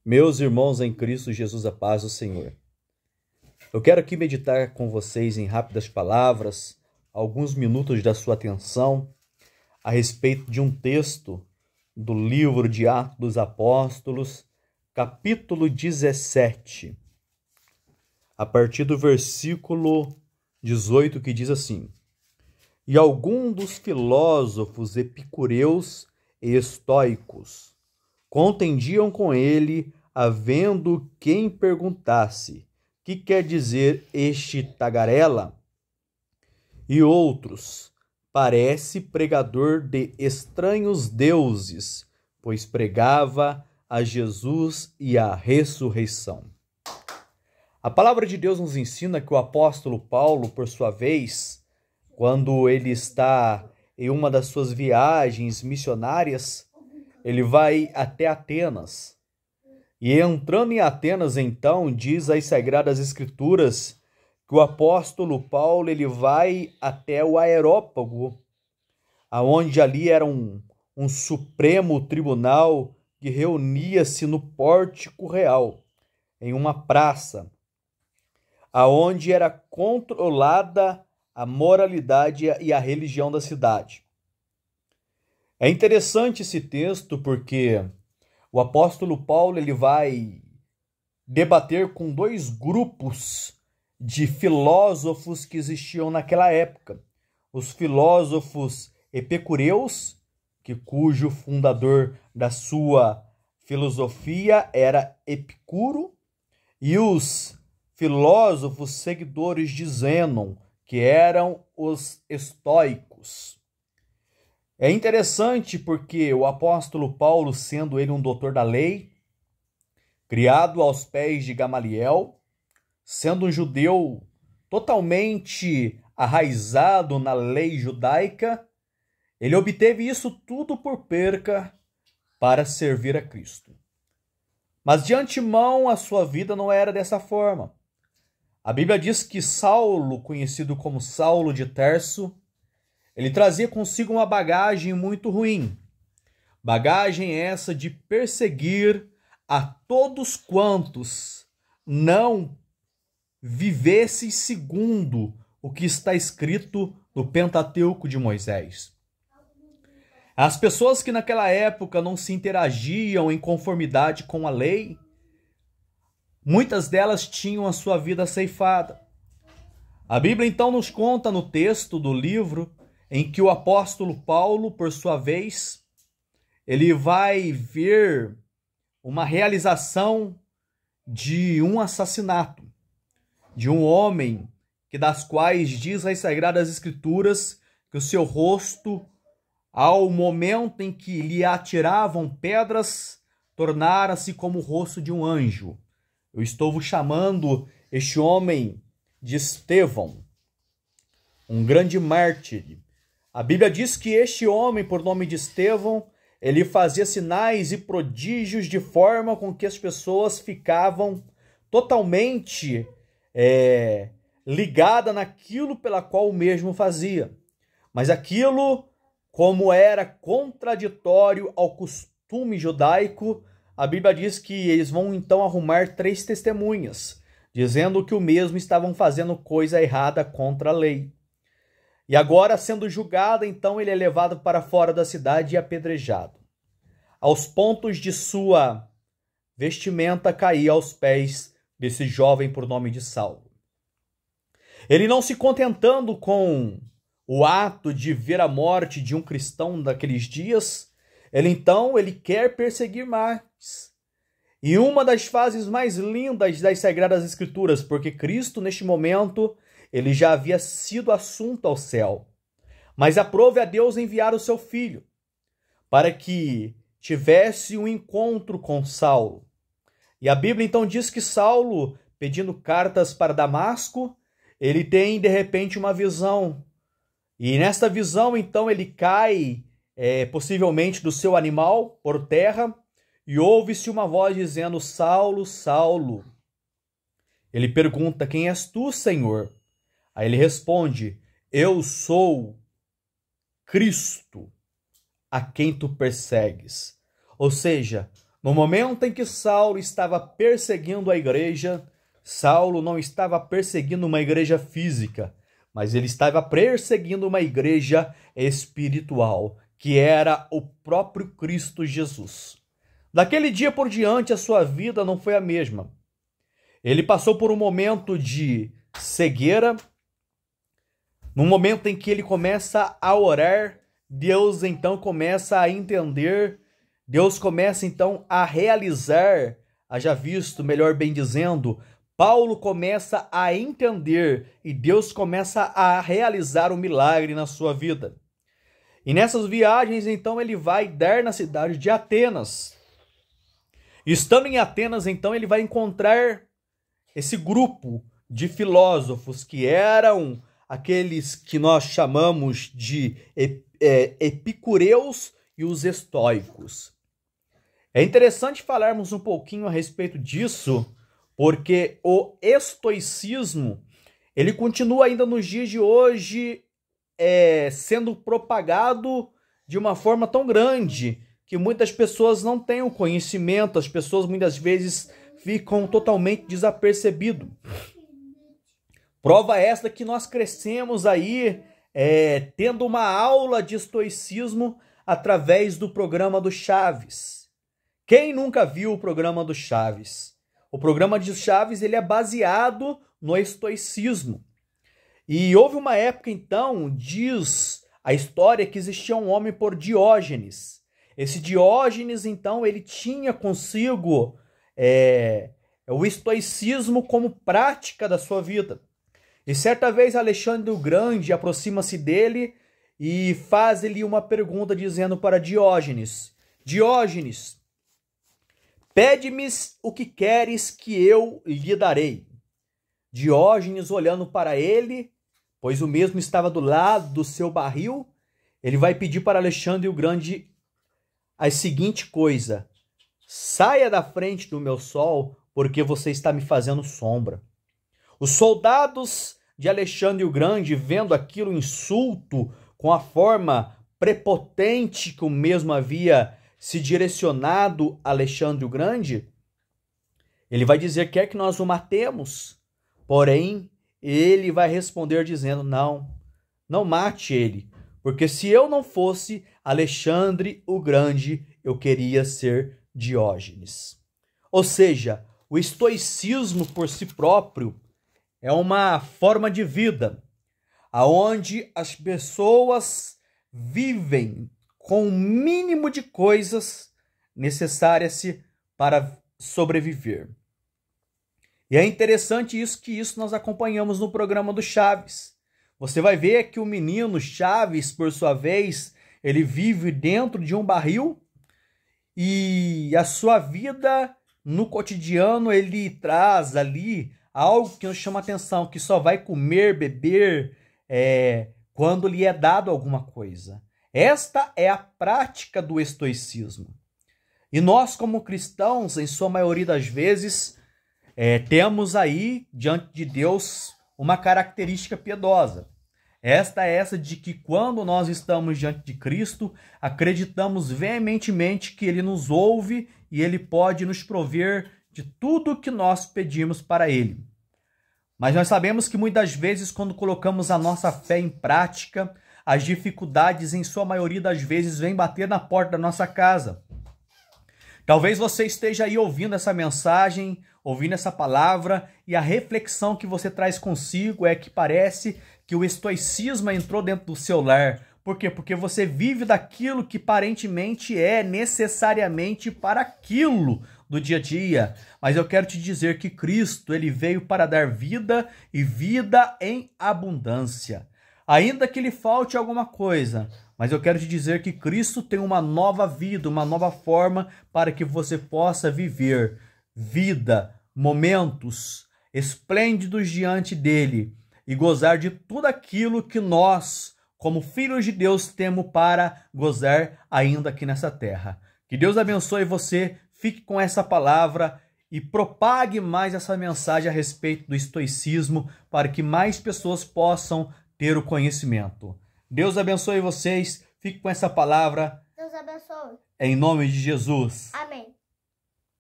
Meus irmãos em Cristo Jesus, a paz do Senhor. Eu quero aqui meditar com vocês em rápidas palavras, alguns minutos da sua atenção, a respeito de um texto do livro de Atos dos Apóstolos, capítulo 17, a partir do versículo 18, que diz assim: E alguns dos filósofos epicureus e estoicos contendiam com ele, havendo quem perguntasse: que quer dizer este tagarela? E outros: parece pregador de estranhos deuses, pois pregava a Jesus e a ressurreição. A palavra de Deus nos ensina que o apóstolo Paulo, por sua vez, quando ele está em uma das suas viagens missionárias, ele vai até Atenas. E entrando em Atenas, então, diz as Sagradas Escrituras que o apóstolo Paulo ele vai até o Areópago, aonde ali era um supremo tribunal que reunia-se no pórtico real, em uma praça, aonde era controlada a moralidade e a religião da cidade. É interessante esse texto porque o apóstolo Paulo ele vai debater com dois grupos de filósofos que existiam naquela época. Os filósofos epicureus, cujo fundador da sua filosofia era Epicuro, e os filósofos seguidores de Zênon, que eram os estoicos. É interessante porque o apóstolo Paulo, sendo ele um doutor da lei, criado aos pés de Gamaliel, sendo um judeu totalmente arraizado na lei judaica, ele obteve isso tudo por perca para servir a Cristo. Mas de antemão a sua vida não era dessa forma. A Bíblia diz que Saulo, conhecido como Saulo de Tarso, ele trazia consigo uma bagagem muito ruim. Bagagem essa de perseguir a todos quantos não vivessem segundo o que está escrito no Pentateuco de Moisés. As pessoas que naquela época não se interagiam em conformidade com a lei, muitas delas tinham a sua vida ceifada. A Bíblia então nos conta no texto do livro em que o apóstolo Paulo, por sua vez, ele vai ver uma realização de um assassinato, de um homem que das quais diz as Sagradas Escrituras que o seu rosto, ao momento em que lhe atiravam pedras, tornara-se como o rosto de um anjo. Eu estou chamando este homem de Estevão, um grande mártir. A Bíblia diz que este homem, por nome de Estevão, ele fazia sinais e prodígios de forma com que as pessoas ficavam totalmente ligadas naquilo pela qual o mesmo fazia. Mas aquilo, como era contraditório ao costume judaico, a Bíblia diz que eles vão então arrumar 3 testemunhas, dizendo que o mesmo estavam fazendo coisa errada contra a lei. E agora, sendo julgado, então ele é levado para fora da cidade e apedrejado. Aos pontos de sua vestimenta caía aos pés desse jovem por nome de Saulo. Ele não se contentando com o ato de ver a morte de um cristão daqueles dias, ele quer perseguir mais. E uma das fases mais lindas das Sagradas Escrituras, porque Cristo, neste momento, ele já havia sido assunto ao céu. Mas aprove a Deus enviar o seu filho para que tivesse um encontro com Saulo. E a Bíblia então diz que Saulo, pedindo cartas para Damasco, ele tem de repente uma visão. E nesta visão então ele cai possivelmente do seu animal por terra e ouve-se uma voz dizendo: Saulo, Saulo. Ele pergunta: quem és tu, Senhor? Aí ele responde: eu sou Cristo, a quem tu persegues. Ou seja, No momento em que Saulo estava perseguindo a igreja, Saulo não estava perseguindo uma igreja física, mas ele estava perseguindo uma igreja espiritual, que era o próprio Cristo Jesus. Daquele dia por diante, a sua vida não foi a mesma. Ele passou por um momento de cegueira. No momento em que ele começa a orar, Deus então começa a entender, Deus começa então a realizar, haja visto, melhor bem dizendo, Paulo começa a entender e Deus começa a realizar um milagre na sua vida. E nessas viagens então ele vai dar na cidade de Atenas. Estando em Atenas então ele vai encontrar esse grupo de filósofos que eram aqueles que nós chamamos de epicureus e os estoicos. É interessante falarmos um pouquinho a respeito disso, porque o estoicismo, ele continua ainda nos dias de hoje sendo propagado de uma forma tão grande que muitas pessoas não têm o conhecimento, as pessoas muitas vezes ficam totalmente desapercebidos. Prova esta que nós crescemos aí tendo uma aula de estoicismo através do programa do Chaves. Quem nunca viu o programa do Chaves? O programa de Chaves ele é baseado no estoicismo. E houve uma época então, diz a história, que existia um homem por Diógenes. Esse Diógenes então ele tinha consigo o estoicismo como prática da sua vida. E certa vez Alexandre o Grande aproxima-se dele e faz-lhe uma pergunta dizendo para Diógenes: Diógenes, pede-me o que queres que eu lhe darei. Diógenes, olhando para ele, pois o mesmo estava do lado do seu barril, ele vai pedir para Alexandre o Grande a seguinte coisa: saia da frente do meu sol, porque você está me fazendo sombra. Os soldados de Alexandre o Grande, vendo aquilo insulto, com a forma prepotente que o mesmo havia se direcionado a Alexandre o Grande, ele vai dizer: quer que nós o matemos? Porém, ele vai responder dizendo: não mate ele, porque se eu não fosse Alexandre o Grande, eu queria ser Diógenes. Ou seja, o estoicismo por si próprio é uma forma de vida aonde as pessoas vivem com o mínimo de coisas necessárias para sobreviver. E é interessante que isso nós acompanhamos no programa do Chaves. Você vai ver que o menino Chaves, por sua vez, ele vive dentro de um barril e a sua vida no cotidiano ele traz ali algo que nos chama atenção, que só vai comer, beber quando lhe é dado alguma coisa. Esta é a prática do estoicismo. E nós, como cristãos, em sua maioria das vezes, temos aí, diante de Deus, uma característica piedosa. Esta é essa de que quando nós estamos diante de Cristo, acreditamos veementemente que Ele nos ouve e Ele pode nos prover de tudo que nós pedimos para Ele. Mas nós sabemos que muitas vezes, quando colocamos a nossa fé em prática, as dificuldades, em sua maioria das vezes, vêm bater na porta da nossa casa. Talvez você esteja aí ouvindo essa mensagem, ouvindo essa palavra, e a reflexão que você traz consigo é que parece que o estoicismo entrou dentro do seu lar. Por quê? Porque você vive daquilo que aparentemente é necessariamente para aquilo do dia a dia. Mas eu quero te dizer que Cristo, ele veio para dar vida e vida em abundância. Ainda que lhe falte alguma coisa, mas eu quero te dizer que Cristo tem uma nova vida, uma nova forma para que você possa viver vida, momentos esplêndidos diante dele e gozar de tudo aquilo que nós, como filhos de Deus, temos para gozar ainda aqui nessa terra. Que Deus abençoe você, fique com essa palavra e propague mais essa mensagem a respeito do estoicismo para que mais pessoas possam ter o conhecimento. Deus abençoe vocês, fique com essa palavra. Deus abençoe. Em nome de Jesus. Amém.